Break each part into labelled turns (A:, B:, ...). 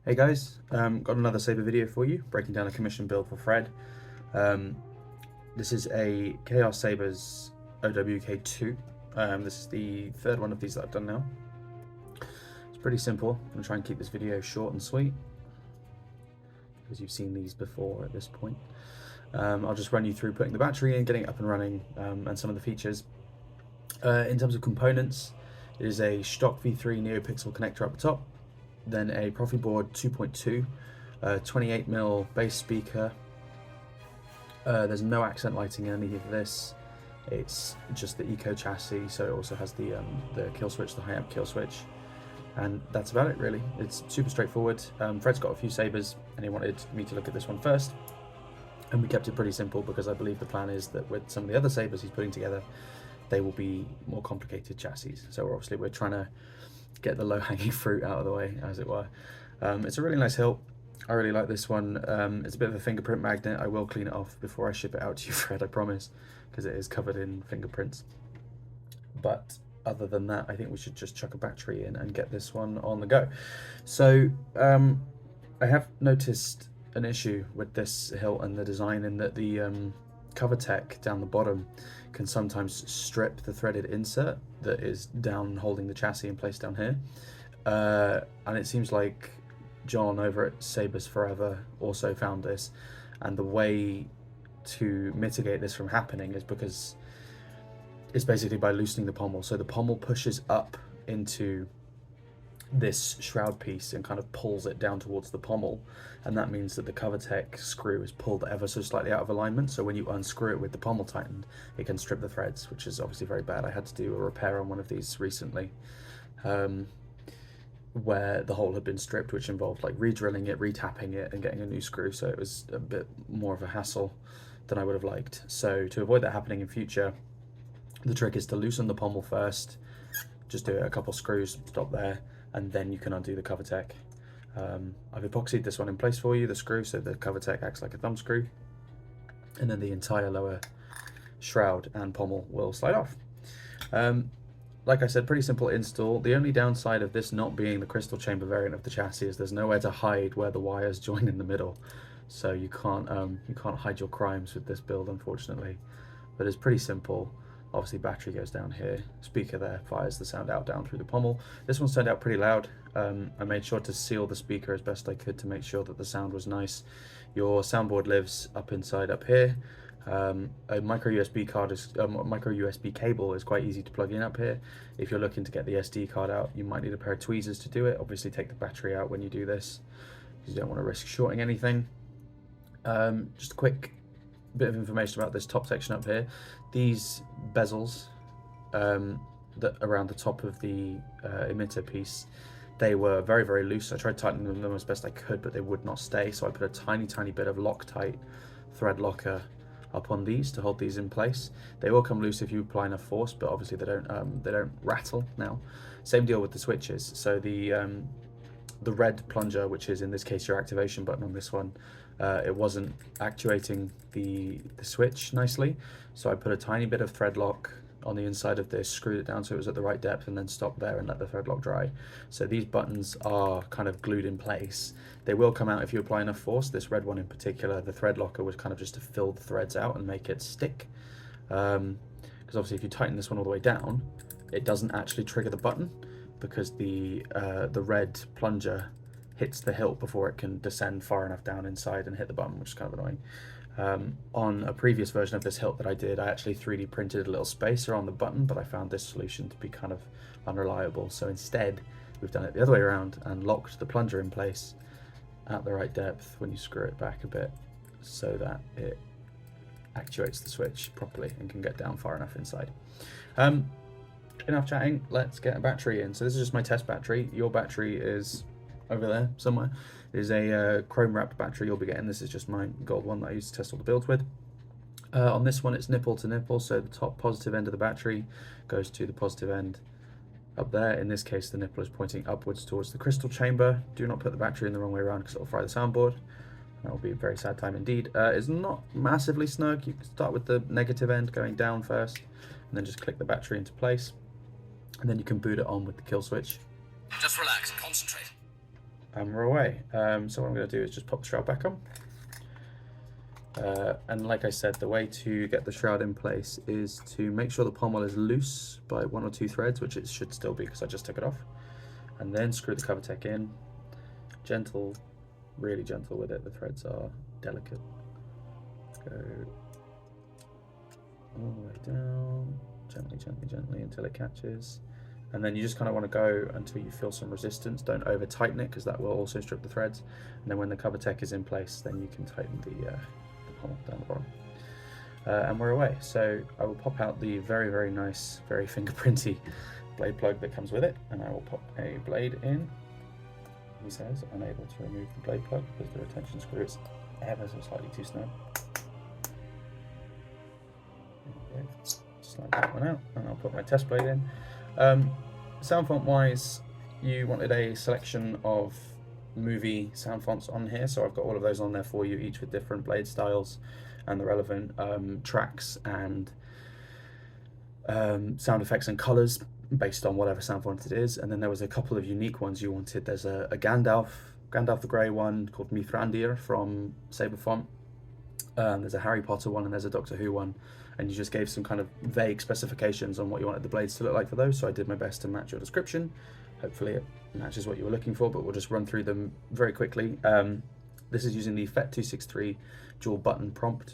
A: Hey guys, got another Saber video for you, breaking down a commission build for Fred. This is a KRSabers OWK2. This is the third one of these that I've done now. It's pretty simple. I'm going to try and keep this video short and sweet, because you've seen these before at this point. I'll just run you through putting the battery in, getting it up and running, and some of the features. In terms of components, it is a shtokcustomworx V3 neopixel connector up the top, then a Proffieboard 2.2, 28mm bass speaker. There's no accent lighting in any of this. It's just the eco chassis, so it also has the kill switch, the high amp kill switch, and that's about it really. It's super straightforward. Fred's got a few sabers and he wanted me to look at this one first, and we kept it pretty simple because I believe the plan is that with some of the other sabers he's putting together, they will be more complicated chassis. So obviously we're trying to get the low-hanging fruit out of the way, as it were. It's a really nice hilt. I really like this one. It's a bit of a fingerprint magnet. I will clean it off before I ship it out to you, Fred, I promise, because it is covered in fingerprints. But other than that, I think we should just chuck a battery in and get this one on the go. So I have noticed an issue with this hilt and the design, in that the cover tech down the bottom can sometimes strip the threaded insert that is down holding the chassis in place down here, and it seems like John over at Sabers Forever also found this, and the way to mitigate this from happening is because it's basically by loosening the pommel. So the pommel pushes up into this shroud piece and kind of pulls it down towards the pommel, and that means that the cover tech screw is pulled ever so slightly out of alignment, so when you unscrew it with the pommel tightened, it can strip the threads, which is obviously very bad. I had to do a repair on one of these recently, where the hole had been stripped, which involved like re-drilling it, re-tapping it and getting a new screw, so it was a bit more of a hassle than I would have liked. So to avoid that happening in future, the trick is to loosen the pommel first, just do it a couple screws, stop there, and then you can undo the cover tech. I've epoxied this one in place for you, the screw, so the cover tech acts like a thumb screw, and then the entire lower shroud and pommel will slide off. Like I said, pretty simple install. The only downside of this not being the crystal chamber variant of the chassis is there's nowhere to hide where the wires join in the middle, so you can't hide your crimes with this build, unfortunately. But it's pretty simple. Obviously battery goes down here, speaker there fires the sound out down through the pommel. This one's turned out pretty loud. I made sure to seal the speaker as best I could to make sure that the sound was nice. Your soundboard lives up inside up here. A micro USB card is micro USB cable is quite easy to plug in up here. If you're looking to get the SD card out, you might need a pair of tweezers to do it. Obviously take the battery out when you do this, because you don't want to risk shorting anything. Just a quick bit of information about this top section up here. These bezels that around the top of the emitter piece, they were very, very loose. I tried tightening them as best I could, but they would not stay, so I put a tiny bit of Loctite thread locker up on these to hold these in place. They will come loose if you apply enough force, but obviously they don't rattle now. Same deal with the switches. So the red plunger, which is in this case your activation button on this one, it wasn't actuating the switch nicely, so I put a tiny bit of thread lock on the inside of this, screwed it down so it was at the right depth, and then stopped there and let the thread lock dry. So these buttons are kind of glued in place. They will come out if you apply enough force. This red one in particular, the thread locker was kind of just to fill the threads out and make it stick, because obviously if you tighten this one all the way down, it doesn't actually trigger the button, because the red plunger hits the hilt before it can descend far enough down inside and hit the button, which is kind of annoying. On a previous version of this hilt that I did, I actually 3D printed a little spacer on the button, but I found this solution to be kind of unreliable. So instead, we've done it the other way around and locked the plunger in place at the right depth when you screw it back a bit, so that it actuates the switch properly and can get down far enough inside. Enough chatting, let's get a battery in. So this is just my test battery. Your battery is over there somewhere. It is a chrome wrapped battery you'll be getting. This is just my gold one that I used to test all the builds with. On this one it's nipple to nipple, so the top positive end of the battery goes to the positive end up there. In this case the nipple is pointing upwards towards the crystal chamber. Do not put the battery in the wrong way around, because it will fry the soundboard. That will be a very sad time indeed. It's not massively snug. You can start with the negative end going down first, and then just click the battery into place, and then you can boot it on with the kill switch.
B: Just relax, concentrate.
A: and we're away. So what I'm going to do is just pop the shroud back on. And like I said, the way to get the shroud in place is to make sure the pommel is loose by 1 or 2 threads, which it should still be because I just took it off. And then screw the cover tech in. Gentle, really gentle with it. The threads are delicate. Go all the way down, gently, gently, gently until it catches. And then you just kind of want to go until you feel some resistance. Don't over tighten it because that will also strip the threads. And then when the cover tech is in place, then you can tighten the pommel down the bottom. And we're away. So I will pop out the very, very nice, very fingerprinty blade plug that comes with it, and I will pop a blade in. He says unable to remove the blade plug because the retention screw is ever so slightly too snug. Slide that one out, and I'll put my test blade in. Sound font wise, you wanted a selection of movie sound fonts on here, so I've got all of those on there for you, each with different blade styles and the relevant tracks and sound effects and colors based on whatever sound font it is. And then there was a couple of unique ones you wanted. There's a Gandalf the Grey one called Mithrandir from Saber font. There's a Harry Potter one and there's a Doctor Who one, and you just gave some kind of vague specifications on what you wanted the blades to look like for those, so I did my best to match your description. Hopefully it matches what you were looking for, but we'll just run through them very quickly. This is using the FET263 dual button prop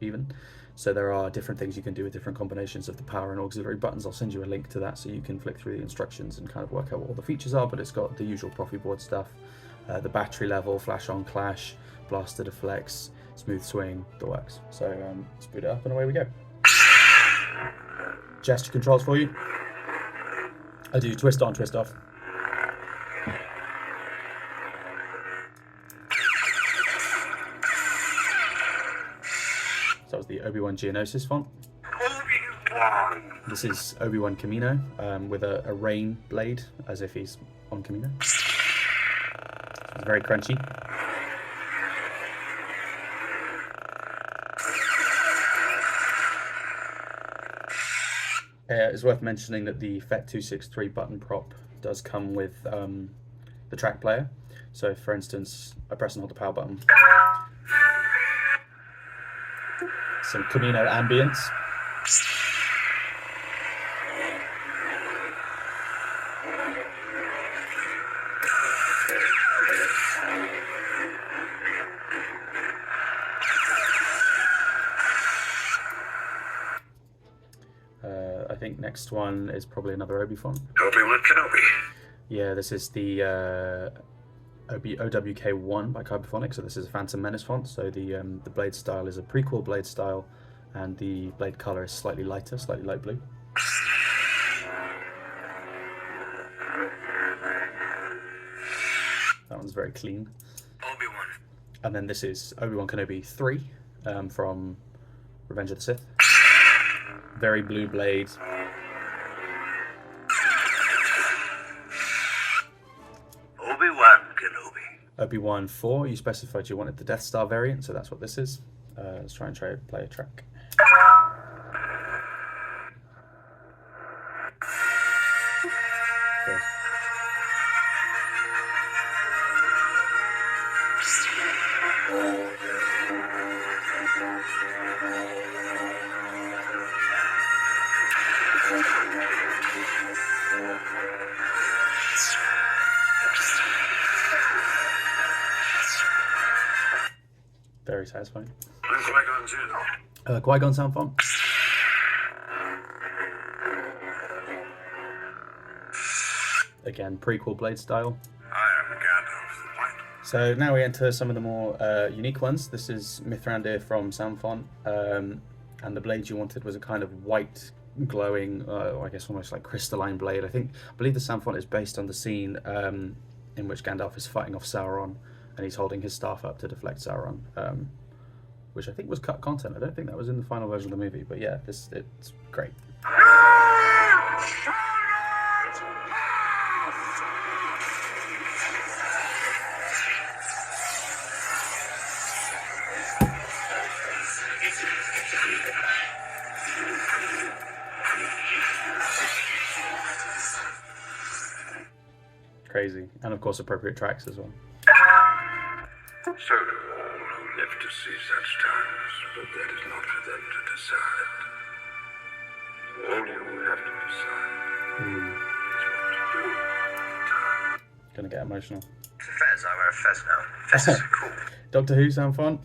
A: even. So there are different things you can do with different combinations of the power and auxiliary buttons. I'll send you a link to that so you can flick through the instructions and kind of work out what all the features are, but it's got the usual Proffieboard stuff, the battery level, flash on clash, blaster deflects, smooth swing, the works. So let's boot it up and away we go. Gesture controls for you. I do twist on, twist off. So that was the Obi-Wan Geonosis font. This is Obi-Wan Camino with a rain blade as if he's on Camino. It's very crunchy. It's worth mentioning that the FET263 button prop does come with the track player. So for instance, I press and hold the power button. Some Camino ambience. I think next one is probably another Obi font.
B: Obiwankenobi.
A: Yeah, this is the OWK1 by Kyberphonic. So this is a Phantom Menace font. So the blade style is a prequel blade style, and the blade color is slightly lighter, slightly light blue. That one's very clean.
B: Obi-Wan.
A: And then this is Obiwankenobi 3 from Revenge of the Sith. Very blue blade.
B: Obiwankenobi.
A: Obi-Wan 4, you specified you wanted the Death Star variant, so that's what this is. Let's try and play a track. Okay. Very satisfying. Qui-Gon sound font. Again, prequel blade style. So now we enter some of the more unique ones. This is Mithrandir from Soundfont, and the blade you wanted was a kind of white, glowing, I guess almost like crystalline blade. I believe the Soundfont is based on the scene in which Gandalf is fighting off Sauron, and he's holding his staff up to deflect Sauron, which I think was cut content. I don't think that was in the final version of the movie, but yeah, it's great. Crazy. And of course appropriate tracks as well.
B: So do all who live to see such times, but that is not for them to decide. All you have to decide is what to do with the time.
A: Gonna get emotional.
B: It's a fez. I wear a fez now. Fezes are cool.
A: Doctor Who sound font.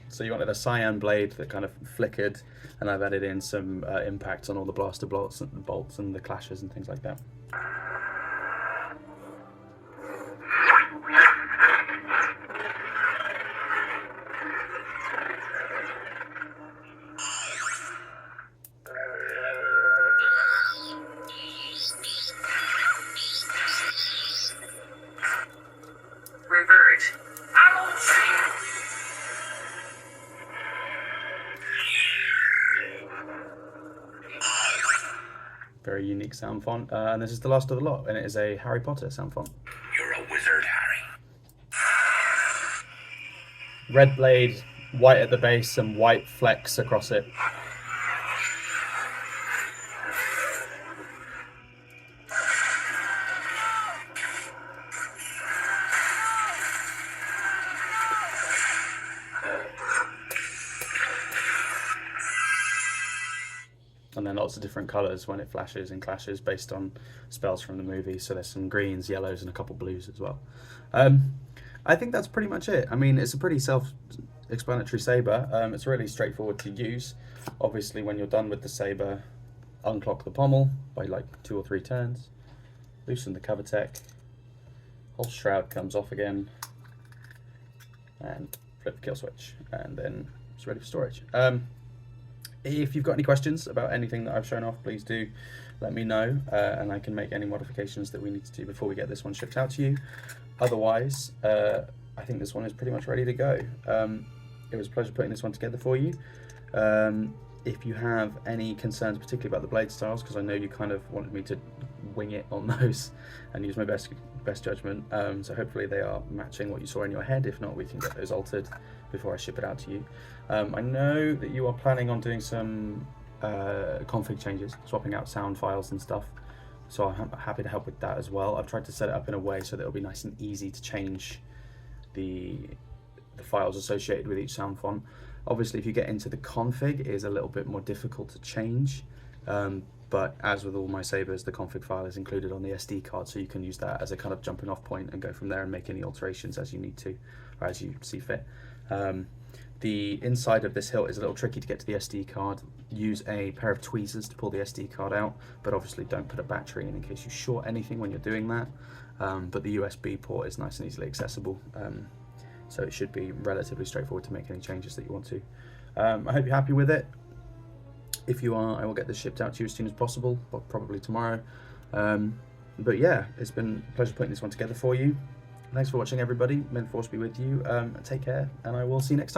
A: So you wanted a cyan blade that kind of flickered, and I've added in some impacts on all the blaster bolts and the clashes and things like that.
B: Revert.
A: Very unique sound font, and this is the last of the lot, and it is a Harry Potter sound font.
B: You're a wizard, Harry.
A: Red blade, white at the base, and white flecks across it. And then lots of different colours when it flashes and clashes based on spells from the movie. So there's some greens, yellows, and a couple blues as well. I think that's pretty much it. I mean, it's a pretty self-explanatory saber. It's really straightforward to use. Obviously, when you're done with the saber, unclock the pommel by like 2 or 3 turns. Loosen the cover tech. Whole shroud comes off again. And flip the kill switch. And then it's ready for storage. If you've got any questions about anything that I've shown off, please do let me know, and I can make any modifications that we need to do before we get this one shipped out to you. Otherwise, I think this one is pretty much ready to go. It was a pleasure putting this one together for you. If you have any concerns, particularly about the blade styles, because I know you kind of wanted me to wing it on those and use my best judgment, so hopefully they are matching what you saw in your head. If not, we can get those altered before I ship it out to you. I know that you are planning on doing some config changes, swapping out sound files and stuff, so I'm happy to help with that as well. I've tried to set it up in a way so that it'll be nice and easy to change the files associated with each sound font. Obviously, if you get into the config, it is a little bit more difficult to change, but as with all my sabers, the config file is included on the SD card, so you can use that as a kind of jumping off point and go from there and make any alterations as you need to, or as you see fit. The inside of this hilt is a little tricky to get to the SD card. Use a pair of tweezers to pull the SD card out, but obviously don't put a battery in case you short anything when you're doing that. But the USB port is nice and easily accessible, so it should be relatively straightforward to make any changes that you want to. I hope you're happy with it. If you are, I will get this shipped out to you as soon as possible, but probably tomorrow. But yeah, it's been a pleasure putting this one together for you. Thanks for watching, everybody. May the force be with you. Take care, and I will see you next time.